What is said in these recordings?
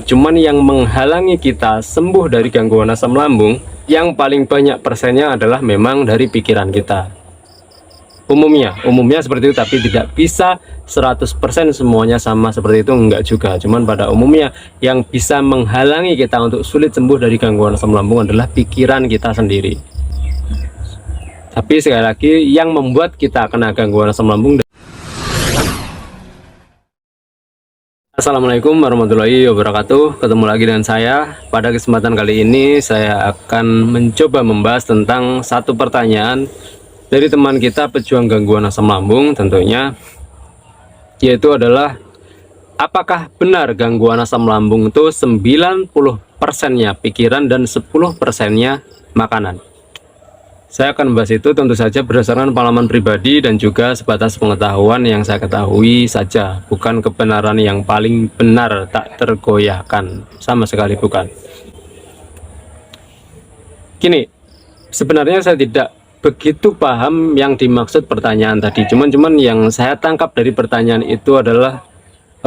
Cuman yang menghalangi kita sembuh dari gangguan asam lambung yang paling banyak persennya adalah memang dari pikiran kita. Umumnya seperti itu, tapi tidak bisa 100% semuanya sama seperti itu, enggak juga. Cuman pada umumnya yang bisa menghalangi kita untuk sulit sembuh dari gangguan asam lambung adalah pikiran kita sendiri. Tapi sekali lagi, yang membuat kita kena gangguan asam lambung. Assalamualaikum warahmatullahi wabarakatuh. Ketemu lagi dengan saya. Pada kesempatan kali ini saya akan mencoba membahas tentang satu pertanyaan dari teman kita pejuang gangguan asam lambung tentunya, yaitu adalah apakah benar gangguan asam lambung itu 90%-nya pikiran dan 10%-nya makanan. Saya akan membahas itu tentu saja berdasarkan pengalaman pribadi dan juga sebatas pengetahuan yang saya ketahui saja, bukan kebenaran yang paling benar tak tergoyahkan, sama sekali bukan. Gini, sebenarnya saya tidak begitu paham yang dimaksud pertanyaan tadi, cuman yang saya tangkap dari pertanyaan itu adalah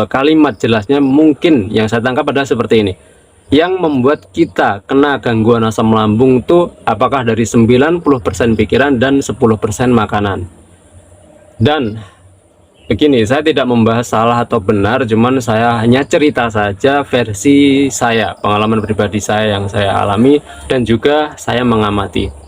kalimat jelasnya mungkin yang saya tangkap adalah seperti ini. Yang membuat kita kena gangguan asam lambung itu apakah dari 90% pikiran dan 10% makanan. Dan begini, saya tidak membahas salah atau benar, cuman saya hanya cerita saja versi saya, pengalaman pribadi saya yang saya alami dan juga saya mengamati.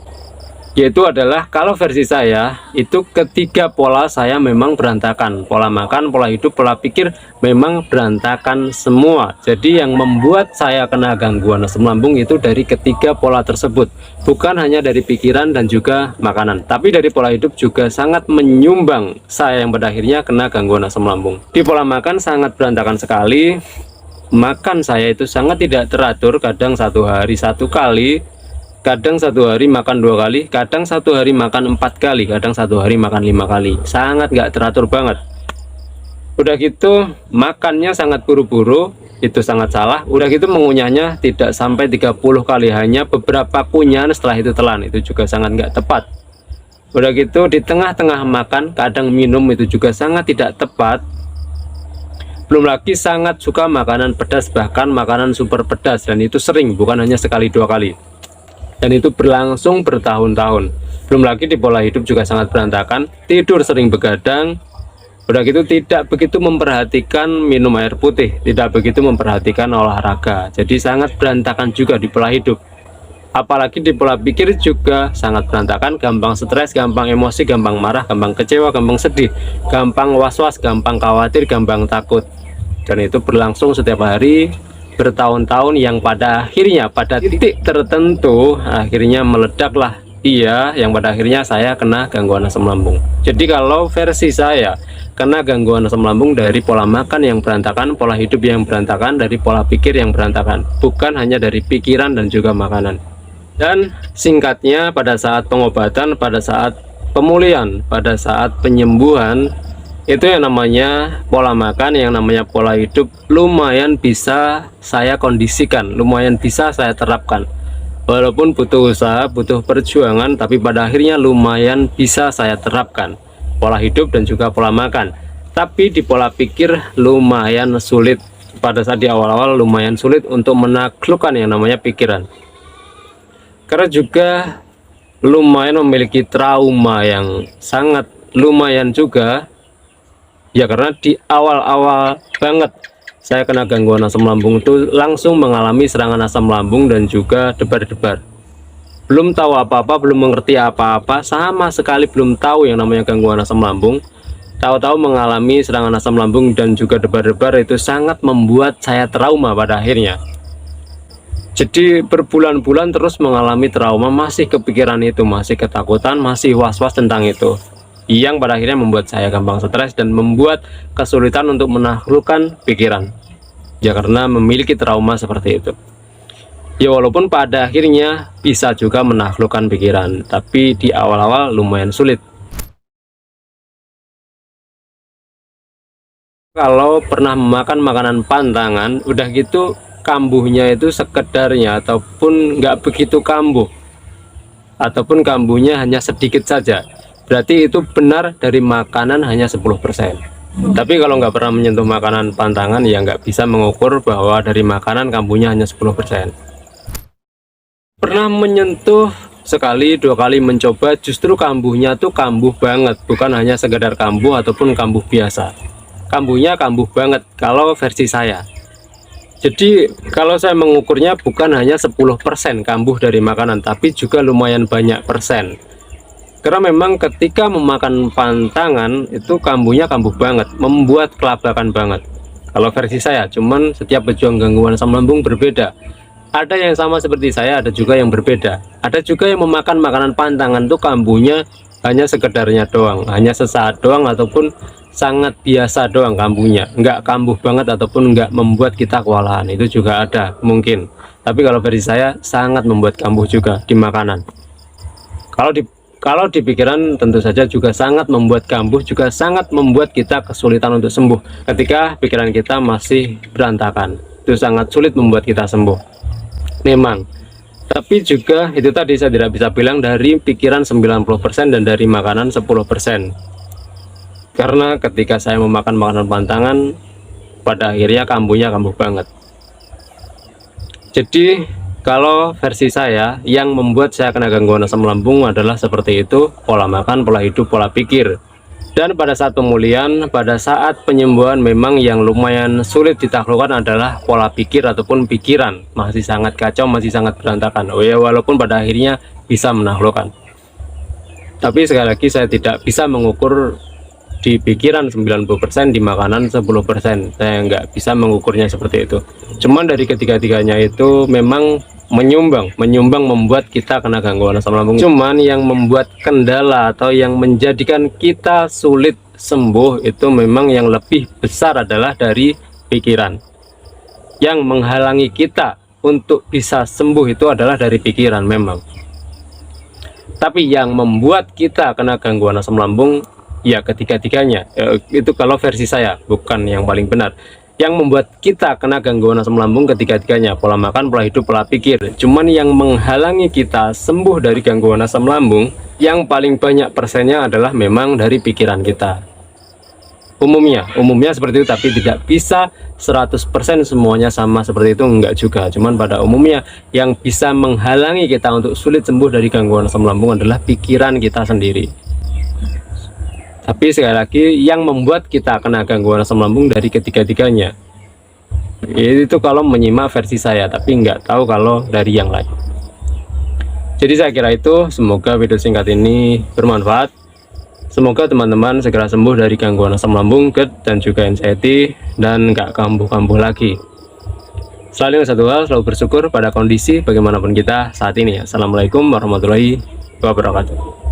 Yaitu adalah kalau versi saya itu ketiga pola saya memang berantakan. Pola makan, pola hidup, pola pikir memang berantakan semua. Jadi yang membuat saya kena gangguan asam lambung itu dari ketiga pola tersebut. Bukan hanya dari pikiran dan juga makanan, tapi dari pola hidup juga sangat menyumbang saya yang pada akhirnya kena gangguan asam lambung. Di pola makan sangat berantakan sekali. Makan saya itu sangat tidak teratur, kadang satu hari satu kali, kadang satu hari makan 2 kali, kadang satu hari makan 4 kali, kadang satu hari makan 5 kali. Sangat gak teratur banget. Udah gitu makannya sangat buru-buru, itu sangat salah. Udah gitu mengunyahnya tidak sampai 30 kali, hanya beberapa kunyahan setelah itu telan, itu juga sangat gak tepat. Udah gitu di tengah-tengah makan kadang minum, itu juga sangat tidak tepat. Belum lagi sangat suka makanan pedas, bahkan makanan super pedas, dan itu sering, bukan hanya sekali 2 kali. Dan itu berlangsung bertahun-tahun. Belum lagi di pola hidup juga sangat berantakan, tidur sering begadang. Udah gitu tidak begitu memperhatikan minum air putih, tidak begitu memperhatikan olahraga. Jadi sangat berantakan juga di pola hidup. Apalagi di pola pikir juga sangat berantakan, gampang stres, gampang emosi, gampang marah, gampang kecewa, gampang sedih, gampang was-was, gampang khawatir, gampang takut. Dan itu berlangsung setiap hari bertahun-tahun, yang pada akhirnya pada titik tertentu akhirnya meledaklah dia, yang pada akhirnya saya kena gangguan asam lambung. Jadi kalau versi saya kena gangguan asam lambung dari pola makan yang berantakan, pola hidup yang berantakan, dari pola pikir yang berantakan, bukan hanya dari pikiran dan juga makanan. Dan singkatnya, pada saat pengobatan, pada saat pemulihan, pada saat penyembuhan, itu yang namanya pola makan, yang namanya pola hidup lumayan bisa saya kondisikan, lumayan bisa saya terapkan. Walaupun butuh usaha, butuh perjuangan, tapi pada akhirnya lumayan bisa saya terapkan pola hidup dan juga pola makan. Tapi di pola pikir lumayan sulit, pada saat di awal-awal lumayan sulit untuk menaklukkan yang namanya pikiran, karena juga lumayan memiliki trauma yang sangat lumayan juga. Ya karena di awal-awal banget saya kena gangguan asam lambung itu langsung mengalami serangan asam lambung dan juga debar-debar. Belum tahu apa-apa, belum mengerti apa-apa, sama sekali belum tahu yang namanya gangguan asam lambung. Tahu-tahu mengalami serangan asam lambung dan juga debar-debar, itu sangat membuat saya trauma pada akhirnya. Jadi berbulan-bulan terus mengalami trauma, masih kepikiran itu, masih ketakutan, masih was-was tentang itu, yang pada akhirnya membuat saya gampang stres dan membuat kesulitan untuk menaklukkan pikiran, ya karena memiliki trauma seperti itu. Ya walaupun pada akhirnya bisa juga menaklukkan pikiran, tapi di awal-awal lumayan sulit. Kalau pernah makan makanan pantangan, udah gitu kambuhnya itu sekedarnya ataupun nggak begitu kambuh, ataupun kambuhnya hanya sedikit saja, berarti itu benar dari makanan hanya 10%. Tapi kalau nggak pernah menyentuh makanan pantangan, ya nggak bisa mengukur bahwa dari makanan kambuhnya hanya 10%. Pernah menyentuh sekali, 2 kali mencoba, justru kambuhnya tuh kambuh banget, bukan hanya sekedar kambuh ataupun kambuh biasa. Kambuhnya kambuh banget kalau versi saya. Jadi kalau saya mengukurnya bukan hanya 10% kambuh dari makanan, tapi juga lumayan banyak persen. Karena memang ketika memakan pantangan itu kambuhnya kambuh banget, membuat kelabakan banget. Kalau versi saya, cuman setiap pejuang gangguan asam lambung berbeda. Ada yang sama seperti saya, ada juga yang berbeda. Ada juga yang memakan makanan pantangan tuh kambuhnya hanya sekedarnya doang, hanya sesaat doang ataupun sangat biasa doang kambuhnya, nggak kambuh banget ataupun nggak membuat kita kewalahan. Itu juga ada mungkin, tapi kalau versi saya sangat membuat kambuh juga di makanan. Kalau di pikiran tentu saja juga sangat membuat kambuh, juga sangat membuat kita kesulitan untuk sembuh ketika pikiran kita masih berantakan. Itu sangat sulit membuat kita sembuh memang. Tapi juga itu tadi saya tidak bisa bilang dari pikiran 90% dan dari makanan 10%. Karena ketika saya memakan makanan pantangan, pada akhirnya kambuhnya kambuh banget. Jadi kalau versi saya, yang membuat saya kena gangguan asam lambung adalah seperti itu: pola makan, pola hidup, pola pikir. Dan pada saat pemulihan, pada saat penyembuhan, memang yang lumayan sulit ditaklukkan adalah pola pikir ataupun pikiran. Masih sangat kacau, masih sangat berantakan. Oh ya, walaupun pada akhirnya bisa menaklukkan. Tapi sekali lagi saya tidak bisa mengukur di pikiran 90%, di makanan 10%. Saya nggak bisa mengukurnya seperti itu. Cuman dari ketiga-tiganya itu memang menyumbang membuat kita kena gangguan asam lambung. Cuman yang membuat kendala atau yang menjadikan kita sulit sembuh itu memang yang lebih besar adalah dari pikiran. Yang menghalangi kita untuk bisa sembuh itu adalah dari pikiran memang. Tapi yang membuat kita kena gangguan asam lambung, ya ketiga-tiganya. Itu kalau versi saya, bukan yang paling benar. Yang membuat kita kena gangguan asam lambung ketiga-tiganya: pola makan, pola hidup, pola pikir. Cuman yang menghalangi kita sembuh dari gangguan asam lambung, yang paling banyak persennya adalah memang dari pikiran kita. Umumnya seperti itu, tapi tidak bisa 100% semuanya sama seperti itu, enggak juga. Cuman pada umumnya yang bisa menghalangi kita untuk sulit sembuh dari gangguan asam lambung adalah pikiran kita sendiri. Tapi sekali lagi, yang membuat kita kena gangguan asam lambung dari ketiga-tiganya. Itu kalau menyimak versi saya, tapi nggak tahu kalau dari yang lain. Jadi saya kira itu, semoga video singkat ini bermanfaat. Semoga teman-teman segera sembuh dari gangguan asam lambung, GERD, dan juga anxiety, dan nggak kambuh-kambuh lagi. Selalu satu hal, selalu bersyukur pada kondisi bagaimanapun kita saat ini. Assalamualaikum warahmatullahi wabarakatuh.